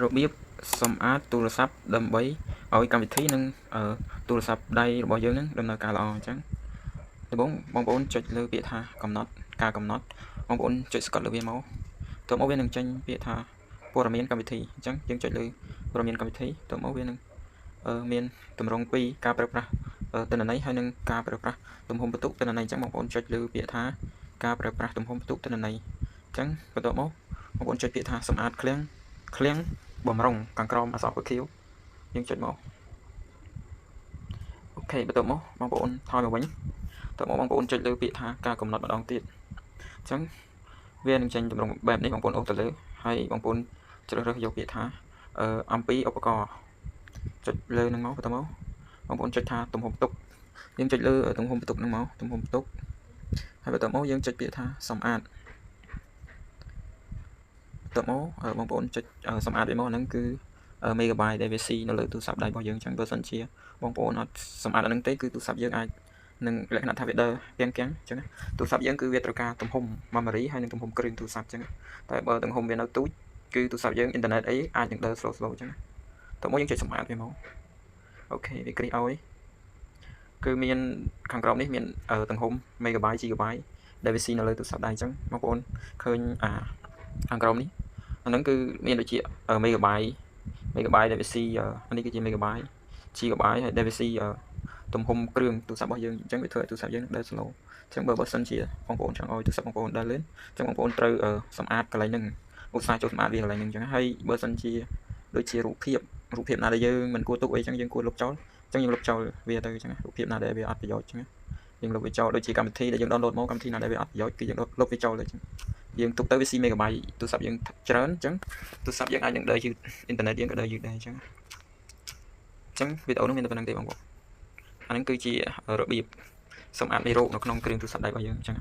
របៀបសម្អាតទូរស័ព្ទដើម្បីឲ្យកម្មវិធីនិងទូរស័ព្ទដៃរបស់យើងនឹងដំណើរការល្អអញ្ចឹងដំបូងបងប្អូនចុចលើពាក្យថាកំណត់បងប្អូនចុចស្កត់លើវាមកតមកវានឹងចេញពាក្យថាព័ត៌មានកម្មវិធីអញ្ចឹងយើងចុចលើព័ត៌មានកម្មវិធីតមកវានឹងមានតម្រងពីរការប្រើប្រាស់ទិន្នន័យហើយនិងការប្រើប្រាស់ទំហំបន្ទុកទិន្នន័យអញ្ចឹងបងប្អូនចុចលើពាក្យថាការប្រើប្រាស់ទំហំបន្ទុកទិន្នន័យអញ្ចឹងបន្ទាប់មកបងប្អូនចុចពាក្យថាសម្អាតឃ្លាំងបំរុងខាងក្រោមអក្សរពណ៌ខៀវយើងចុចមកអូខេបន្ទាប់មកបងប្អូនថយមកវិញបន្ទាប់មកបងប្អូនចុចលើពាក្យថាការកំណត់ម្ដងទៀតអញ្ចឹងវានឹងចេញតម្រងបែបនេះបងប្អូនអូសទៅលើហើយបងប្អូនជ្រើសរើសយកពាក្យថាអំពីឧបករណ៍ចុចលើនឹងមកបន្ទាប់មកបងប្អូនចុចថាទំហំបន្ទុកយើងចុចលើទំហំបន្ទុកនឹងមកទំហំបន្ទុកហើយបន្ទាប់មកយើងចុចពាក្យថាសម្អាតបន្ទាប់មកបងប្អូនចុចសម្អាតវាមកហ្នឹងគឺmegabyte ដែលវាស៊ីនៅលើទូរស័ព្ទដៃរបស់យើងអញ្ចឹងបើសិនជាបងប្អូនអត់សម្អាតអានឹងទេគឺទូរស័ព្ទយើងអាចនឹងលក្ខណៈថាវាដើរពាំងអញ្ចឹងទូរស័ព្ទយើងគឺវាត្រូវការទំហំ memory ហើយនឹងទំហំគ្រឿងទូរស័ព្ទអញ្ចឹងតែបើទំហំវានៅទូចគឺទូរស័ព្ទយើងអ៊ីនធឺណិតអីអាចនឹងដើរ slow អញ្ចឹងតោះមកយើងចុចសម្អាតវាមកអូខេវាគ្រីឲ្យគឺមានខាងក្រោមនេះមានទំហំ megabyte gigabyte ដែលវាស៊ីនៅលើទូរស័ព្ទដៃអញ្ចឹងបងប្អូនឃើញខាងក្រោមនេះអាហ្នឹងគឺមានដូចជា megabyte ដែលវាស៊ីអានេះគឺជា megabyte gigabyte ហើយដែលវាស៊ីទំហំគ្រឿងទូរស័ព្ទរបស់យើងអញ្ចឹងវាធ្វើឲ្យទូរស័ព្ទយើងដើរ slow អញ្ចឹងបើសិនជាបងប្អូនចង់ឲ្យទូរស័ព្ទបងប្អូនដើរលឿនអញ្ចឹងបងប្អូនត្រូវសម្អាតកន្លែងហ្នឹងឧស្សាហ៍ចូលសម្អាតវាកន្លែងហ្នឹងអញ្ចឹងហើយបើសិនជាដូចជារូបភាពណាដែលយើងមិនគួរទុកអីអញ្ចឹងយើងគួរលុបចោលអញ្ចឹងយើងលុបចោលវាទៅអញ្ចឹងរូបភាពណាដែលវាអត់ប្រយោជន៍អញ្ចឹងយើងលុបវាចោលដូចជាកម្មវិធីដែលយើង download មកកម្មវិធីណាដែលវាអត់ប្រយោជន៍គឺយើងលុបវាចោលទៅអញ្ចឹងយើងទុកទៅវាស៊ី megabyte ទូរស័ព្ទយើងច្រើនអញ្ចឹងទូរស័ព្ទយើងអាចនឹងដើរយឺតអ៊ីនធឺណិតយើងក៏ដើរយឺតដែរអញ្ចឹងវីដេអូនេះមានតែប៉ុណ្្នឹងទេបងប្អូនអានេះគឺជារបៀបសម្អាតមេរោគនៅក្នុងគ្រឿងទូរស័ព្ទដៃរបស់យើងអញ្ចឹង